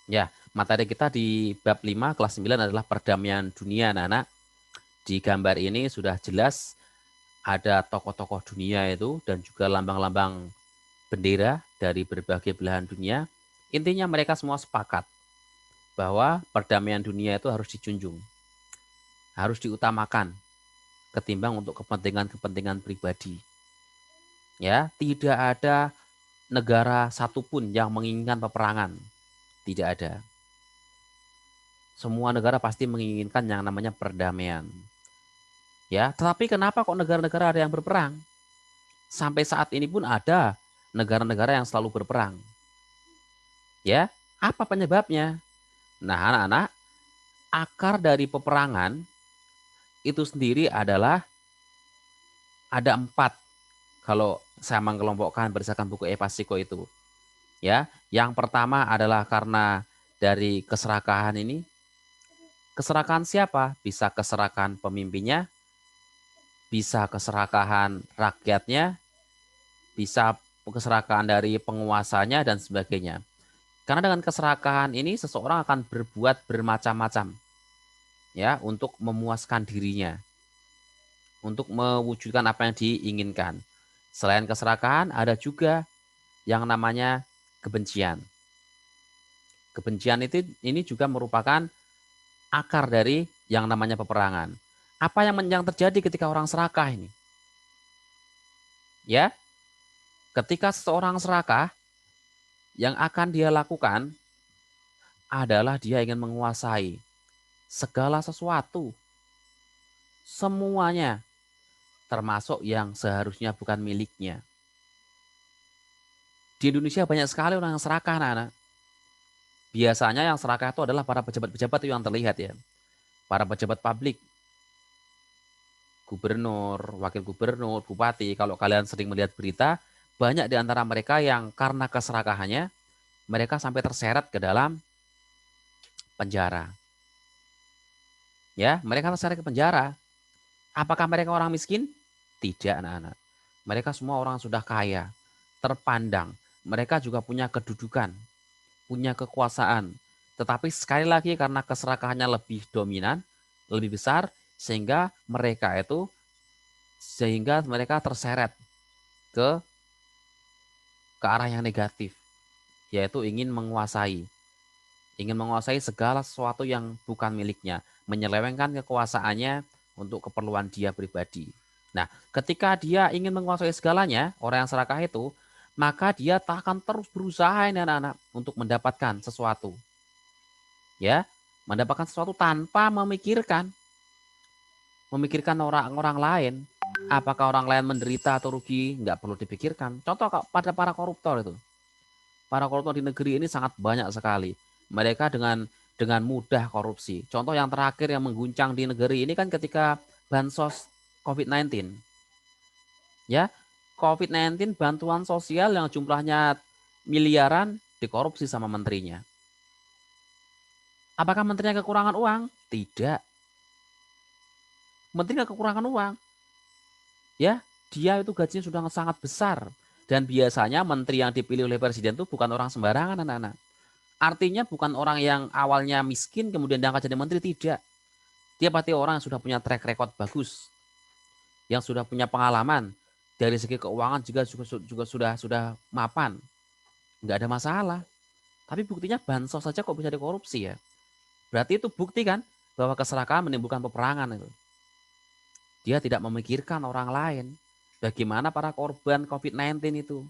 Ya, materi kita di bab 5 kelas 9 adalah perdamaian dunia, anak-anak. Di gambar ini sudah jelas ada tokoh-tokoh dunia itu dan juga lambang-lambang bendera dari berbagai belahan dunia. Intinya mereka semua sepakat bahwa perdamaian dunia itu harus dijunjung, harus diutamakan ketimbang untuk kepentingan-kepentingan pribadi. Ya, tidak ada negara satupun yang menginginkan peperangan, tidak ada. Semua negara pasti menginginkan yang namanya perdamaian. Ya, tetapi kenapa kok negara-negara ada yang berperang? Sampai saat ini pun ada negara-negara yang selalu berperang. Ya, apa penyebabnya? Nah, anak-anak, akar dari peperangan itu sendiri adalah ada 4 kalau saya mengelompokkan berdasarkan buku Eva Siko itu. Ya, yang pertama adalah karena dari keserakahan ini. Keserakahan siapa? Bisa keserakahan pemimpinnya, bisa keserakahan rakyatnya, bisa keserakahan dari penguasanya dan sebagainya. Karena dengan keserakahan ini seseorang akan berbuat bermacam-macam ya untuk memuaskan dirinya, untuk mewujudkan apa yang diinginkan. Selain keserakahan ada juga yang namanya kebencian. Kebencian itu ini juga merupakan akar dari yang namanya peperangan. Apa yang terjadi ketika orang serakah ini? Ya, ketika seseorang serakah, yang akan dia lakukan adalah dia ingin menguasai segala sesuatu, semuanya, termasuk yang seharusnya bukan miliknya. Di Indonesia banyak sekali orang yang serakah, anak-anak. Biasanya yang serakah itu adalah para pejabat-pejabat itu yang terlihat ya. Para pejabat publik, gubernur, wakil gubernur, bupati. Kalau kalian sering melihat berita, banyak di antara mereka yang karena keserakahannya, mereka sampai terseret ke dalam penjara. Ya, mereka terseret ke penjara. Apakah mereka orang miskin? Tidak, anak-anak. Mereka semua orang sudah kaya, terpandang. Mereka juga punya kedudukan, punya kekuasaan. Tetapi sekali lagi karena keserakahannya lebih dominan, lebih besar, sehingga mereka terseret ke arah yang negatif, yaitu ingin menguasai segala sesuatu yang bukan miliknya, menyelewengkan kekuasaannya untuk keperluan dia pribadi. Nah, ketika dia ingin menguasai segalanya, orang yang serakah itu, maka dia akan terus berusaha ini anak-anak untuk mendapatkan sesuatu. Ya, mendapatkan sesuatu tanpa memikirkan orang-orang lain. Apakah orang lain menderita atau rugi, nggak perlu dipikirkan. Contoh pada para koruptor itu. Para koruptor di negeri ini sangat banyak sekali. Mereka dengan mudah korupsi. Contoh yang terakhir yang mengguncang di negeri ini kan ketika bansos COVID-19. Ya, COVID-19 bantuan sosial yang jumlahnya miliaran dikorupsi sama menterinya. Apakah menterinya kekurangan uang? Tidak. Menteri nggak kekurangan uang. Ya, dia itu gajinya sudah sangat besar. Dan biasanya menteri yang dipilih oleh presiden itu bukan orang sembarangan, anak-anak. Artinya bukan orang yang awalnya miskin kemudian diangkat jadi menteri, tidak. Dia pasti orang yang sudah punya track record bagus, yang sudah punya pengalaman dari segi keuangan juga sudah mapan, nggak ada masalah. Tapi buktinya bansos saja kok bisa dikorupsi ya. Berarti itu bukti kan bahwa keserakahan menimbulkan peperangan itu. Dia tidak memikirkan orang lain. Bagaimana para korban COVID-19 itu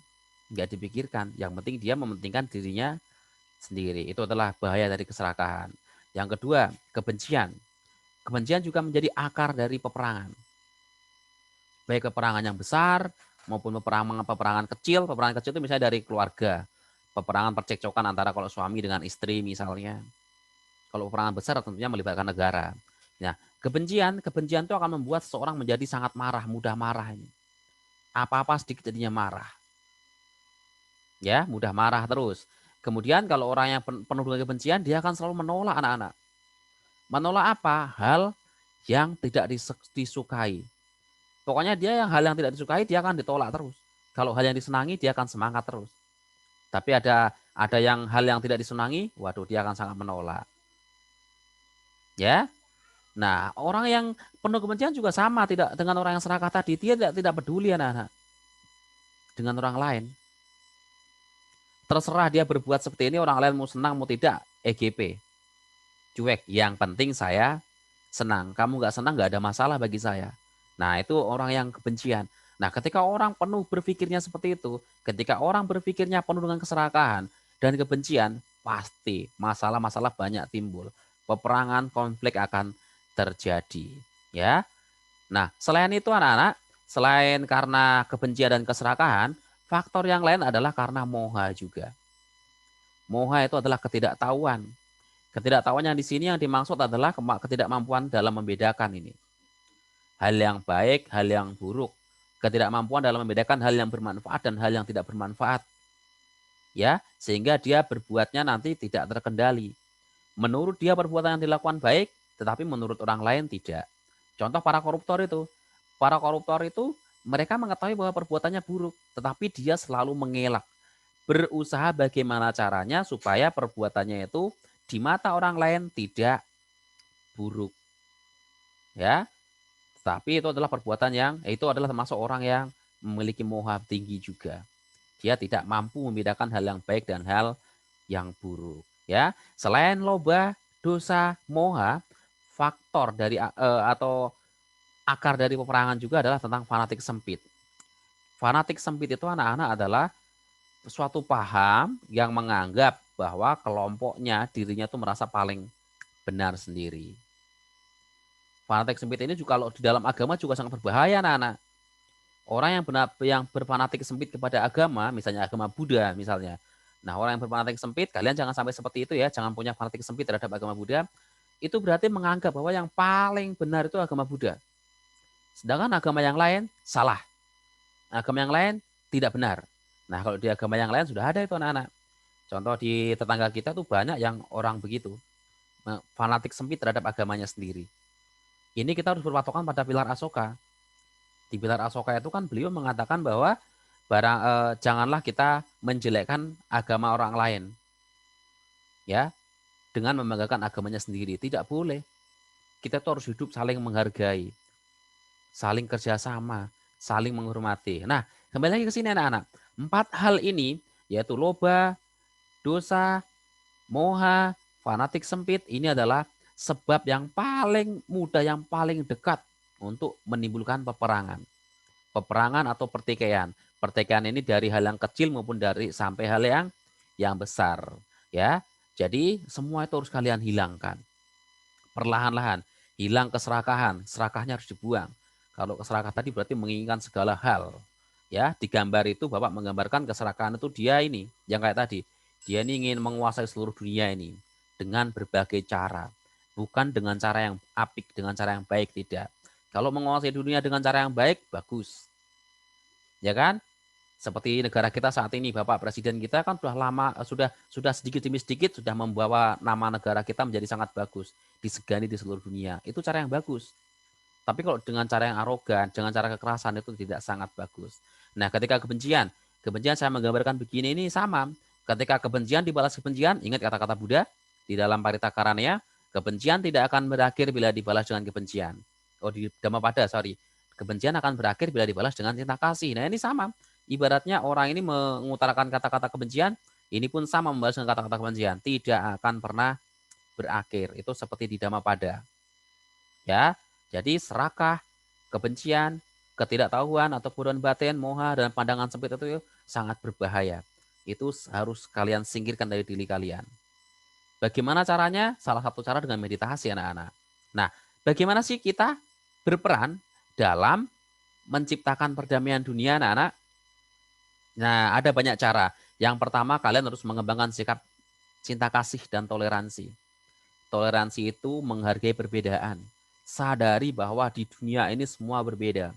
nggak dipikirkan. Yang penting dia mementingkan dirinya sendiri. Itu adalah bahaya dari keserakahan. Yang kedua, kebencian. Kebencian juga menjadi akar dari peperangan. Baik peperangan yang besar maupun peperangan kecil. Peperangan kecil itu misalnya dari keluarga. Peperangan percekcokan antara kalau suami dengan istri misalnya. Kalau peperangan besar tentunya melibatkan negara. Nah, kebencian itu akan membuat seseorang menjadi sangat marah, mudah marah ini. Apa-apa sedikit jadinya marah. Ya, mudah marah terus. Kemudian kalau orang yang penuh dengan kebencian, dia akan selalu menolak anak-anak. Menolak apa? Hal yang tidak disukai. Pokoknya hal yang tidak disukai dia akan ditolak terus. Kalau hal yang disenangi dia akan semangat terus. Tapi Ada hal yang tidak disenangi, waduh dia akan sangat menolak. Ya. Nah, orang yang penuh kebencian juga sama tidak dengan orang yang serakah tadi, dia tidak peduli anak-anak dengan orang lain. Terserah dia berbuat seperti ini, orang lain mau senang mau tidak, EGP. Cuek, yang penting saya senang. Kamu nggak senang nggak ada masalah bagi saya. Nah, itu orang yang kebencian. Nah, ketika orang penuh berpikirnya seperti itu, ketika orang berpikirnya penuh dengan keserakahan dan kebencian, pasti masalah-masalah banyak timbul. Peperangan, konflik akan terjadi. Ya. Nah, selain itu anak-anak, selain karena kebencian dan keserakahan, faktor yang lain adalah karena moha juga. Moha itu adalah ketidaktahuan. Ketidaktahuan yang di sini yang dimaksud adalah ketidakmampuan dalam membedakan ini. Hal yang baik, hal yang buruk. Ketidakmampuan dalam membedakan hal yang bermanfaat dan hal yang tidak bermanfaat. Ya, sehingga dia berbuatnya nanti tidak terkendali. Menurut dia perbuatan yang dilakukan baik, tetapi menurut orang lain tidak. Contoh para koruptor itu. Para koruptor itu mereka mengetahui bahwa perbuatannya buruk, tetapi dia selalu mengelak. Berusaha bagaimana caranya supaya perbuatannya itu di mata orang lain tidak buruk. Ya, tapi itu adalah perbuatan yang itu adalah termasuk orang yang memiliki moha tinggi juga. Dia tidak mampu membedakan hal yang baik dan hal yang buruk. Ya, selain loba, dosa, moha, faktor dari atau akar dari peperangan juga adalah tentang fanatik sempit. Fanatik sempit itu anak-anak adalah suatu paham yang menganggap bahwa kelompoknya, dirinya itu merasa paling benar sendiri. Fanatik sempit ini juga kalau di dalam agama juga sangat berbahaya anak-anak. Orang yang berfanatik sempit kepada agama, misalnya agama Buddha misalnya. Nah, orang yang berfanatik sempit, kalian jangan sampai seperti itu ya, jangan punya fanatik sempit terhadap agama Buddha. Itu berarti menganggap bahwa yang paling benar itu agama Buddha. Sedangkan agama yang lain salah. Agama yang lain tidak benar. Nah, kalau di agama yang lain sudah ada itu anak-anak. Contoh di tetangga kita tuh banyak yang orang begitu. Fanatik sempit terhadap agamanya sendiri. Ini kita harus berpatokan pada pilar Asoka. Di pilar Asoka itu kan beliau mengatakan bahwa janganlah kita menjelekkan agama orang lain. Ya, dengan membanggakan agamanya sendiri. Tidak boleh. Kita tuh harus hidup saling menghargai, saling kerjasama, saling menghormati. Nah, kembali lagi ke sini anak-anak. 4 hal ini, yaitu loba, dosa, moha, fanatik sempit, ini adalah sebab yang paling mudah, yang paling dekat untuk menimbulkan peperangan. Peperangan atau pertikaian. Pertikaian ini dari hal yang kecil maupun dari sampai hal yang besar. Ya, jadi semua itu harus kalian hilangkan. Perlahan-lahan, hilang keserakahan, serakahnya harus dibuang. Kalau keserakahan tadi berarti menginginkan segala hal. Ya, di gambar itu Bapak menggambarkan keserakahan itu dia ini, yang kayak tadi. Dia ini ingin menguasai seluruh dunia ini dengan berbagai cara. Bukan dengan cara yang apik, dengan cara yang baik, tidak. Kalau menguasai dunia dengan cara yang baik, bagus. Ya kan? Seperti negara kita saat ini, Bapak Presiden kita kan sudah lama, sudah sedikit demi sedikit sudah membawa nama negara kita menjadi sangat bagus, disegani di seluruh dunia. Itu cara yang bagus. Tapi kalau dengan cara yang arogan, dengan cara kekerasan itu tidak sangat bagus. Nah, ketika kebencian, kebencian saya menggambarkan begini ini sama. Ketika kebencian dibalas kebencian, ingat kata-kata Buddha di dalam Paritakaranya, kebencian tidak akan berakhir bila dibalas dengan kebencian. Oh, di Dhammapada, sorry. Kebencian akan berakhir bila dibalas dengan cinta kasih. Nah, ini sama. Ibaratnya orang ini mengutarakan kata-kata kebencian, ini pun sama membalas dengan kata-kata kebencian. Tidak akan pernah berakhir. Itu seperti di Dhammapada. Ya, jadi serakah, kebencian, ketidaktahuan atau buron batin, moha dan pandangan sempit itu sangat berbahaya. Itu harus kalian singkirkan dari diri kalian. Bagaimana caranya? Salah satu cara dengan meditasi anak-anak. Nah, bagaimana sih kita berperan dalam menciptakan perdamaian dunia anak-anak? Nah, ada banyak cara. Yang pertama, kalian harus mengembangkan sikap cinta kasih dan toleransi. Toleransi itu menghargai perbedaan. Sadari bahwa di dunia ini semua berbeda.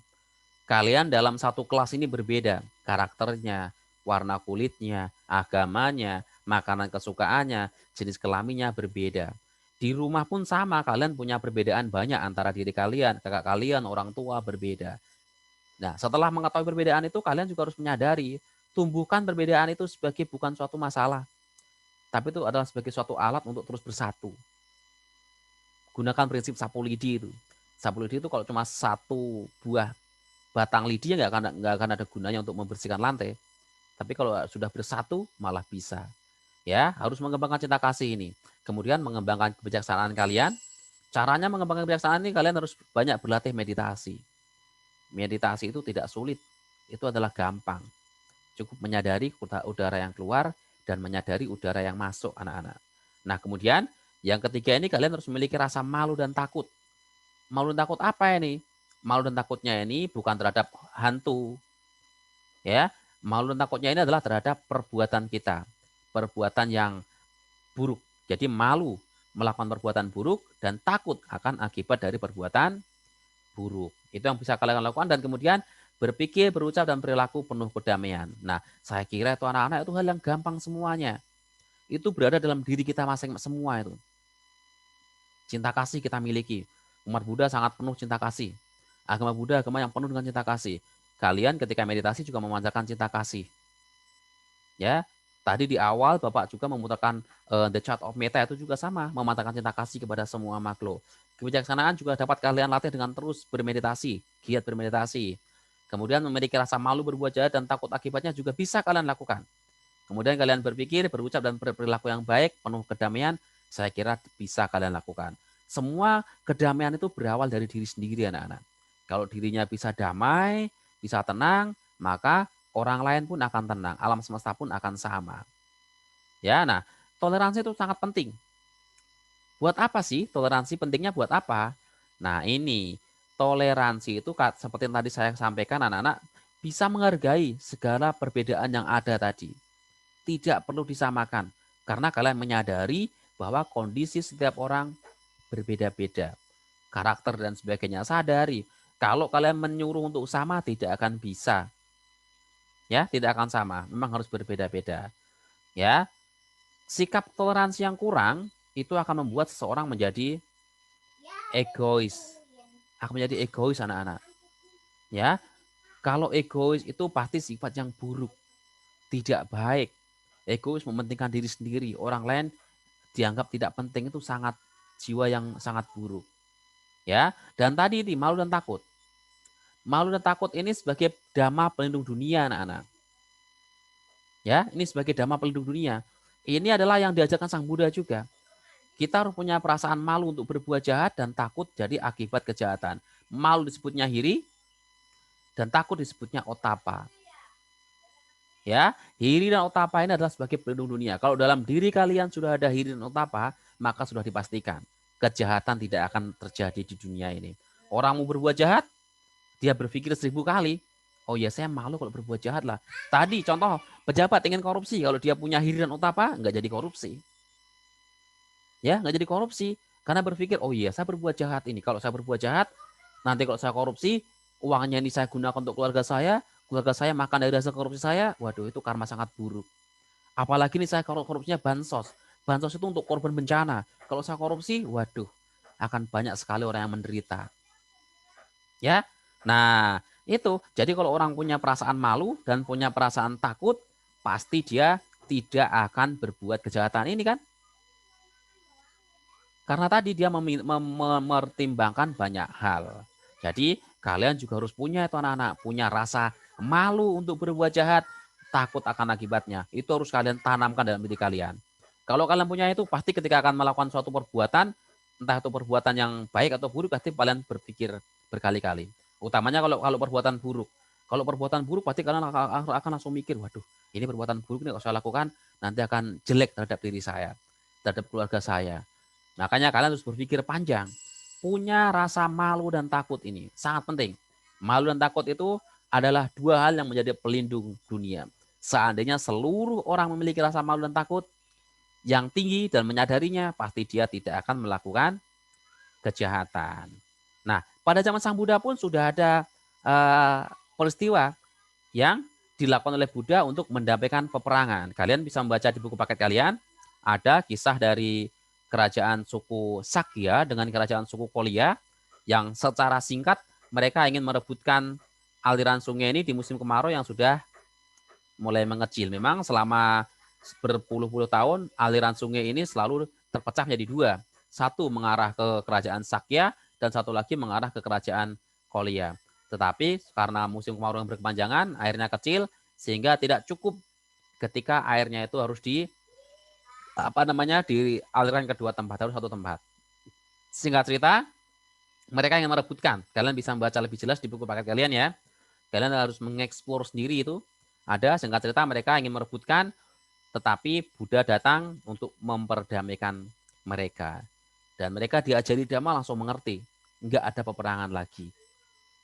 Kalian dalam satu kelas ini berbeda. Karakternya, warna kulitnya, agamanya, makanan kesukaannya, jenis kelaminnya berbeda. Di rumah pun sama, kalian punya perbedaan banyak antara diri kalian, kakak kalian, orang tua berbeda. Nah, setelah mengetahui perbedaan itu, kalian juga harus menyadari, tumbuhkan perbedaan itu sebagai bukan suatu masalah. tapi itu adalah sebagai suatu alat untuk terus bersatu. Gunakan prinsip sapu lidi itu. Sapu lidi itu kalau cuma satu buah batang lidi nggak akan ada gunanya untuk membersihkan lantai. Tapi kalau sudah bersatu malah bisa. Ya, harus mengembangkan cinta kasih ini. Kemudian mengembangkan kebijaksanaan kalian. Caranya mengembangkan kebijaksanaan ini kalian harus banyak berlatih meditasi. Meditasi itu tidak sulit. Itu adalah gampang. Cukup menyadari udara yang keluar dan menyadari udara yang masuk, anak-anak. Nah, kemudian yang ketiga ini kalian harus memiliki rasa malu dan takut. Malu dan takut apa ini? Malu dan takutnya ini bukan terhadap hantu. Ya, malu dan takutnya ini adalah terhadap perbuatan kita. Perbuatan yang buruk. Jadi malu melakukan perbuatan buruk dan takut akan akibat dari perbuatan buruk. Itu yang bisa kalian lakukan dan kemudian berpikir, berucap, dan perilaku penuh kedamaian. Nah, saya kira itu anak-anak itu hal yang gampang semuanya. Itu berada dalam diri kita masing-masing semua itu. Cinta kasih kita miliki. Umat Buddha sangat penuh cinta kasih. Agama Buddha agama yang penuh dengan cinta kasih. Kalian ketika meditasi juga memancarkan cinta kasih. Ya, tadi di awal Bapak juga memutarkan The Chart of Metta itu juga sama, memancarkan cinta kasih kepada semua makhluk. Kebijaksanaan juga dapat kalian latih dengan terus bermeditasi, giat bermeditasi. Kemudian memiliki rasa malu berbuat jahat dan takut akibatnya juga bisa kalian lakukan. Kemudian kalian berpikir, berucap, dan berperilaku yang baik, penuh kedamaian, saya kira bisa kalian lakukan. Semua kedamaian itu berawal dari diri sendiri, anak-anak. Kalau dirinya bisa damai, bisa tenang, maka orang lain pun akan tenang, alam semesta pun akan sama. Ya, nah, toleransi itu sangat penting. Buat apa sih toleransi? Pentingnya buat apa? Nah, ini toleransi itu seperti yang tadi saya sampaikan, anak-anak bisa menghargai segala perbedaan yang ada tadi. Tidak perlu disamakan karena kalian menyadari bahwa kondisi setiap orang berbeda-beda. Karakter dan sebagainya sadari. Kalau kalian menyuruh untuk sama tidak akan bisa. Ya, tidak akan sama. Memang harus berbeda-beda. Ya. Sikap toleransi yang kurang itu akan membuat seseorang menjadi egois. Akan menjadi egois, anak-anak. Ya. Kalau egois itu pasti sifat yang buruk, tidak baik. Egois mementingkan diri sendiri, orang lain dianggap tidak penting, itu sangat jiwa yang sangat buruk. Ya, dan tadi ini malu dan takut. Malu dan takut ini sebagai dhamma pelindung dunia, anak-anak. Ya, ini sebagai dhamma pelindung dunia. Ini adalah yang diajarkan Sang Buddha juga. Kita harus punya perasaan malu untuk berbuat jahat dan takut jadi akibat kejahatan. Malu disebutnya hiri dan takut disebutnya otapa. Ya, hiri dan otapa ini adalah sebagai pelindung dunia. Kalau dalam diri kalian sudah ada hiri dan otapa, maka sudah dipastikan kejahatan tidak akan terjadi di dunia ini. Orang mau berbuat jahat, dia berpikir 1000 kali. Oh ya, saya malu kalau berbuat jahat lah. Tadi contoh pejabat ingin korupsi, kalau dia punya hiri dan otapa, nggak jadi korupsi. Ya, nggak jadi korupsi karena berpikir, oh iya, saya berbuat jahat ini. Kalau saya berbuat jahat, nanti kalau saya korupsi, uangnya ini saya gunakan untuk keluarga saya makan dari hasil korupsi saya, waduh itu karma sangat buruk. Apalagi nih saya korupsinya bansos. Bansos itu untuk korban bencana. Kalau saya korupsi, waduh, akan banyak sekali orang yang menderita. Ya, nah itu. Jadi kalau orang punya perasaan malu dan punya perasaan takut, pasti dia tidak akan berbuat kejahatan ini kan. Karena tadi dia mempertimbangkan banyak hal. Jadi kalian juga harus punya itu anak-anak, punya rasa malu untuk berbuat jahat, takut akan akibatnya. Itu harus kalian tanamkan dalam diri kalian. Kalau kalian punya itu, pasti ketika akan melakukan suatu perbuatan, entah itu perbuatan yang baik atau buruk, pasti kalian berpikir berkali-kali. Utamanya kalau perbuatan buruk. Kalau perbuatan buruk pasti kalian akan langsung mikir, waduh, ini perbuatan buruk ini kalau saya lakukan nanti akan jelek terhadap diri saya, terhadap keluarga saya. Makanya kalian harus berpikir panjang. Punya rasa malu dan takut ini sangat penting. Malu dan takut itu adalah dua hal yang menjadi pelindung dunia. Seandainya seluruh orang memiliki rasa malu dan takut yang tinggi dan menyadarinya, pasti dia tidak akan melakukan kejahatan. Nah, pada zaman Sang Buddha pun sudah ada peristiwa yang dilakukan oleh Buddha untuk mendampingkan peperangan. Kalian bisa membaca di buku paket kalian, ada kisah dari kerajaan suku Sakya dengan kerajaan suku Kolya yang secara singkat mereka ingin merebutkan aliran sungai ini di musim kemarau yang sudah mulai mengecil. Memang selama berpuluh-puluh tahun aliran sungai ini selalu terpecah menjadi dua. Satu mengarah ke kerajaan Sakya dan satu lagi mengarah ke kerajaan Kolya. Tetapi karena musim kemarau yang berkepanjangan, airnya kecil sehingga tidak cukup ketika airnya itu harus dialirkan ke dua tempat, harus satu tempat. Singkat cerita, mereka ingin merebutkan. Kalian bisa membaca lebih jelas di buku paket kalian ya. Kalian harus mengeksplor sendiri itu. Ada singkat cerita mereka ingin merebutkan, tetapi Buddha datang untuk memperdamaikan mereka. Dan mereka diajari Dhamma langsung mengerti. Enggak ada peperangan lagi.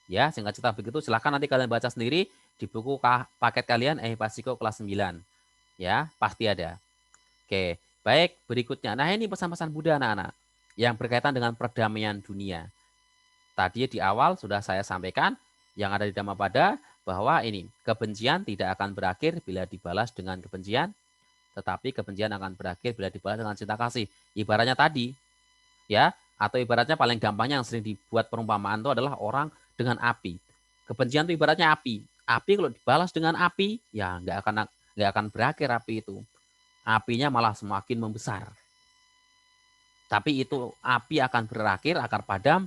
Ya, singkat cerita begitu. Silahkan nanti kalian baca sendiri di buku paket kalian Ehipasiko kelas 9. Ya, pasti ada. Oke, baik berikutnya. Nah ini pesan-pesan Buddha anak-anak yang berkaitan dengan perdamaian dunia. Tadi di awal sudah saya sampaikan yang ada di Dhammapada bahwa ini kebencian tidak akan berakhir bila dibalas dengan kebencian, tetapi kebencian akan berakhir bila dibalas dengan cinta kasih. Ibaratnya tadi, ya, atau ibaratnya paling gampangnya yang sering dibuat perumpamaan itu adalah orang dengan api. Kebencian itu ibaratnya api. Api kalau dibalas dengan api, ya nggak akan berakhir api itu. Apinya malah semakin membesar. Tapi itu api akan berakhir, akan padam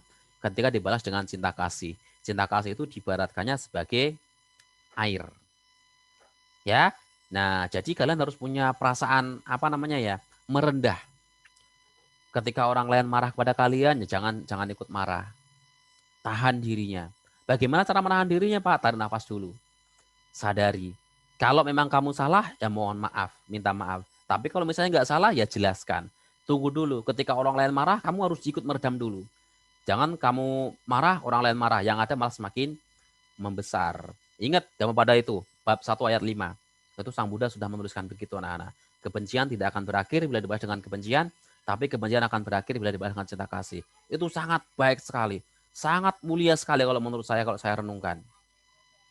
ketika dibalas dengan cinta kasih. Cinta kasih itu diibaratkannya sebagai air. Ya. Nah, jadi kalian harus punya perasaan merendah. Ketika orang lain marah kepada kalian, ya jangan ikut marah. Tahan dirinya. Bagaimana cara menahan dirinya, Pak? Tarik nafas dulu. Sadari. Kalau memang kamu salah, ya mohon maaf, minta maaf. Tapi kalau misalnya nggak salah, ya jelaskan. Tunggu dulu. Ketika orang lain marah, kamu harus ikut meredam dulu. Jangan kamu marah, orang lain marah. Yang ada malah semakin membesar. Ingat Dhammapada itu, bab 1 ayat 5. Itu Sang Buddha sudah menuliskan begitu anak-anak. Kebencian tidak akan berakhir bila dibalas dengan kebencian, tapi kebencian akan berakhir bila dibalas dengan cinta kasih. Itu sangat baik sekali. Sangat mulia sekali kalau menurut saya, kalau saya renungkan.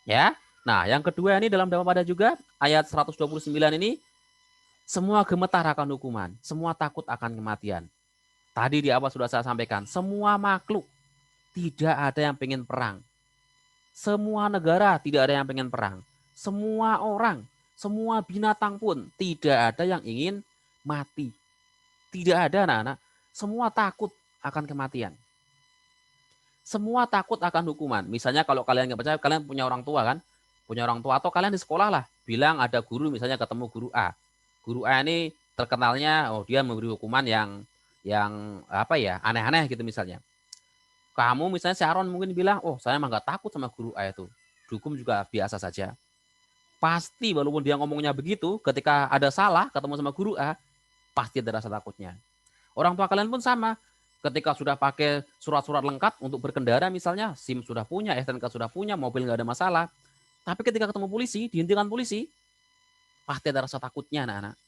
Ya. Nah, yang kedua ini dalam Dhammapada juga, ayat 129 ini, semua gemetar akan hukuman, semua takut akan kematian. Tadi di awal sudah saya sampaikan, semua makhluk tidak ada yang pengen perang. Semua negara tidak ada yang pengen perang. Semua orang, semua binatang pun tidak ada yang ingin mati. Tidak ada anak-anak. Semua takut akan kematian. Semua takut akan hukuman. Misalnya kalau kalian nggak percaya, kalian punya orang tua kan? Punya orang tua atau kalian di sekolah lah. Bilang ada guru, misalnya ketemu guru A. Guru A ini terkenalnya, dia memberi hukuman yang aneh-aneh gitu misalnya. Kamu misalnya si Aaron mungkin bilang, oh saya emang nggak takut sama guru A itu. Hukum juga biasa saja. Pasti walaupun dia ngomongnya begitu, ketika ada salah ketemu sama guru A, pasti ada rasa takutnya. Orang tua kalian pun sama. Ketika sudah pakai surat-surat lengkap untuk berkendara misalnya, SIM sudah punya, STNK sudah punya, mobil nggak ada masalah. Tapi ketika ketemu polisi, dihentikan polisi, pasti ada rasa takutnya anak-anak.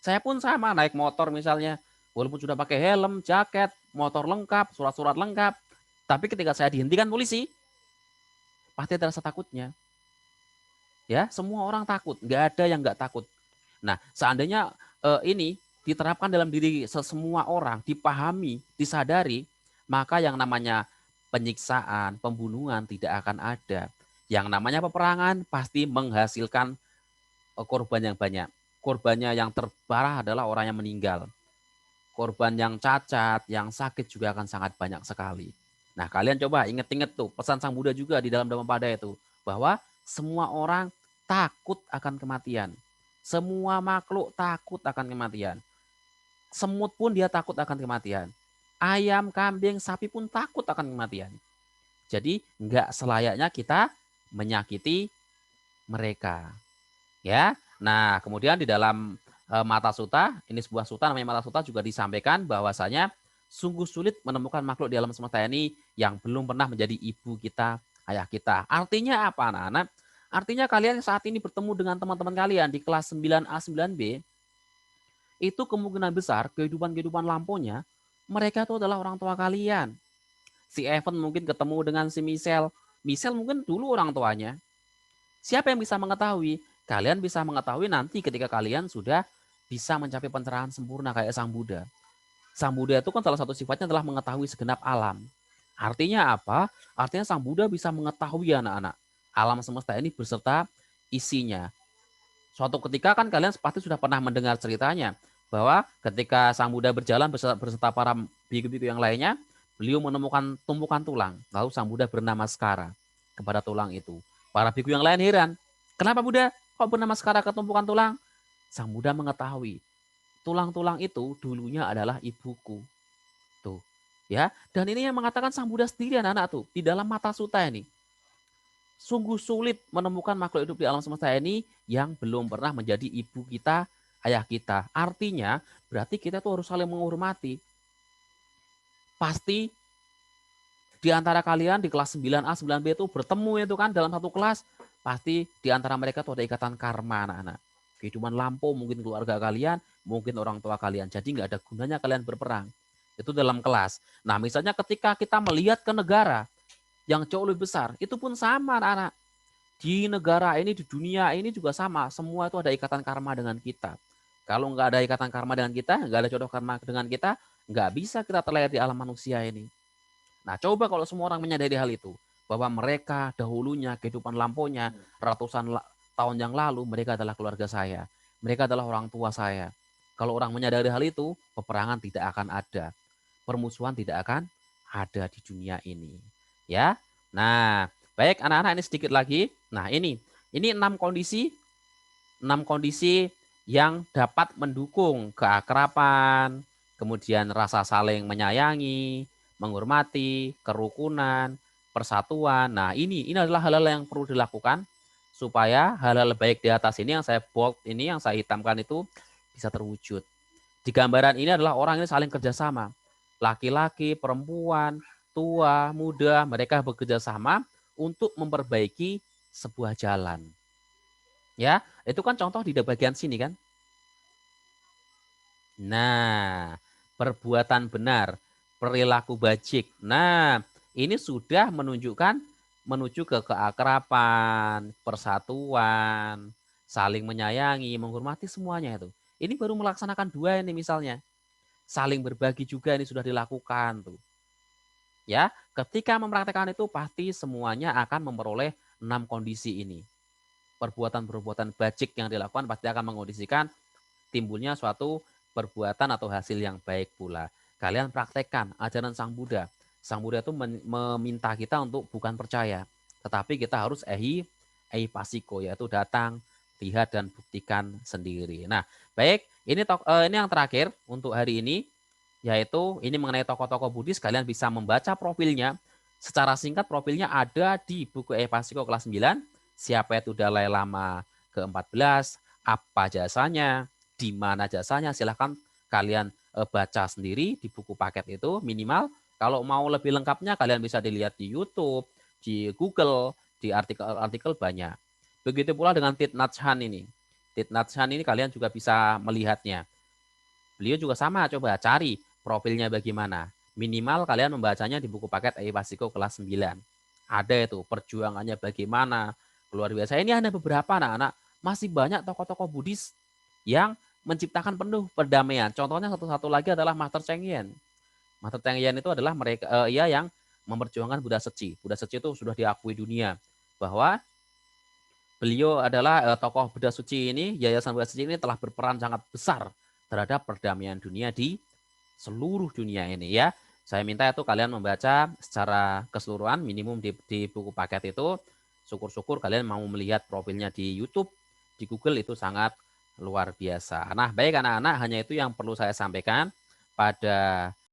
Saya pun sama, naik motor misalnya, walaupun sudah pakai helm, jaket, motor lengkap, surat-surat lengkap, tapi ketika saya dihentikan polisi, pasti ada rasa takutnya. Ya, semua orang takut, nggak ada yang nggak takut. Nah, seandainya ini diterapkan dalam diri semua orang, dipahami, disadari, maka yang namanya penyiksaan, pembunuhan tidak akan ada. Yang namanya peperangan pasti menghasilkan korban yang banyak. Korbannya yang terparah adalah orang yang meninggal. Korban yang cacat, yang sakit juga akan sangat banyak sekali. Nah, kalian coba inget-inget tuh pesan Sang Buddha juga di dalam Dhammapada itu, bahwa semua orang takut akan kematian. Semua makhluk takut akan kematian. Semut pun dia takut akan kematian. Ayam, kambing, sapi pun takut akan kematian. Jadi nggak selayaknya kita menyakiti mereka. Ya. Nah, kemudian di dalam Mata Sutta, ini sebuah sutta namanya Mata Sutta juga disampaikan bahwasanya sungguh sulit menemukan makhluk di alam semesta ini yang belum pernah menjadi ibu kita, ayah kita. Artinya apa anak-anak? Artinya kalian saat ini bertemu dengan teman-teman kalian di kelas 9A, 9B, itu kemungkinan besar kehidupan-kehidupan lampaunya, mereka itu adalah orang tua kalian. Si Evan mungkin ketemu dengan si Michelle. Michelle mungkin dulu orang tuanya. Siapa yang bisa mengetahui? Kalian bisa mengetahui nanti ketika kalian sudah bisa mencapai pencerahan sempurna kayak Sang Buddha. Sang Buddha itu kan salah satu sifatnya adalah mengetahui segenap alam. Artinya apa? Artinya Sang Buddha bisa mengetahui anak-anak. Alam semesta ini beserta isinya. Suatu ketika kan kalian pasti sudah pernah mendengar ceritanya, bahwa ketika Sang Buddha berjalan beserta para biku-biku yang lainnya, beliau menemukan tumpukan tulang. Lalu Sang Buddha bernama Skara kepada tulang itu. Para biku yang lain heran, kenapa Buddha kok bernama Skara ke tumpukan tulang? Sang Buddha mengetahui, tulang-tulang itu dulunya adalah ibuku. Tuh, ya. Dan ini yang mengatakan Sang Buddha sendiri anak-anak tuh di dalam Mata Sutta ini. Sungguh sulit menemukan makhluk hidup di alam semesta ini yang belum pernah menjadi ibu kita, ayah kita. Artinya, berarti kita tuh harus saling menghormati. Pasti di antara kalian di kelas 9A, 9B itu bertemu itu kan dalam satu kelas, pasti di antara mereka tuh ada ikatan karma anak-anak. Kehidupan lampau mungkin keluarga kalian, mungkin orang tua kalian. Jadi nggak ada gunanya kalian berperang. Itu dalam kelas. Nah, misalnya ketika kita melihat ke negara yang jauh lebih besar, itu pun sama anak-anak. Di negara ini, di dunia ini juga sama. Semua itu ada ikatan karma dengan kita. Kalau nggak ada ikatan karma dengan kita, nggak ada jodoh karma dengan kita, nggak bisa kita terlahir di alam manusia ini. Nah, coba kalau semua orang menyadari hal itu, bahwa mereka dahulunya, kehidupan lampaunya, ratusan tahun yang lalu, mereka adalah keluarga saya. Mereka adalah orang tua saya. Kalau orang menyadari hal itu, peperangan tidak akan ada. Permusuhan tidak akan ada di dunia ini. Ya. Nah, baik anak-anak, ini sedikit lagi. Nah, ini 6 kondisi yang dapat mendukung keakraban, kemudian rasa saling menyayangi, menghormati, kerukunan, persatuan. Nah, ini adalah hal-hal yang perlu dilakukan supaya hal-hal baik di atas ini yang saya bold ini, yang saya hitamkan itu bisa terwujud. Di gambaran ini adalah orang ini saling kerjasama. Laki-laki, perempuan, tua, muda, mereka bekerja sama untuk memperbaiki sebuah jalan. Ya, itu kan contoh di bagian sini kan. Nah, perbuatan benar, perilaku bajik. Nah, ini sudah menunjukkan menuju ke keakraban, persatuan, saling menyayangi, menghormati semuanya itu. Ini baru melaksanakan 2 ini misalnya. Saling berbagi juga ini sudah dilakukan tuh. Ya, ketika mempraktekkan itu pasti semuanya akan memperoleh 6 kondisi ini. Perbuatan-perbuatan bajik yang dilakukan pasti akan mengondisikan timbulnya suatu perbuatan atau hasil yang baik pula. Kalian praktekkan ajaran Sang Buddha. Sang Buddha itu meminta kita untuk bukan percaya, tetapi kita harus pasiko, yaitu datang, lihat dan buktikan sendiri. Nah, baik, ini yang terakhir untuk hari ini, yaitu ini mengenai tokoh-tokoh Buddhis. Kalian bisa membaca profilnya. Secara singkat profilnya ada di buku Pasiko kelas 9. Siapa itu Dalai Lama ke-14, apa jasanya, di mana jasanya, silahkan kalian baca sendiri di buku paket itu minimal. Kalau mau lebih lengkapnya kalian bisa dilihat di YouTube, di Google, di artikel-artikel banyak. Begitu pula dengan Thich Nhat Hanh ini. Thich Nhat Hanh ini kalian juga bisa melihatnya. Beliau juga sama, coba cari profilnya bagaimana. Minimal kalian membacanya di buku paket Pasiko kelas 9. Ada itu perjuangannya bagaimana, luar biasa. Ini hanya beberapa anak-anak, masih banyak tokoh-tokoh Buddhis yang menciptakan penuh perdamaian. Contohnya satu-satu lagi adalah Master Cheng Yen. Master Cheng Yen itu adalah mereka ia yang memperjuangkan Buddha Seci. Buddha Seci itu sudah diakui dunia bahwa beliau adalah tokoh Buddha Suci ini, Yayasan Buddha Suci ini telah berperan sangat besar terhadap perdamaian dunia di seluruh dunia ini ya. Saya minta itu kalian membaca secara keseluruhan minimum di buku paket itu. Syukur-syukur kalian mau melihat profilnya di YouTube, di Google itu sangat luar biasa. Nah, baik anak-anak, hanya itu yang perlu saya sampaikan pada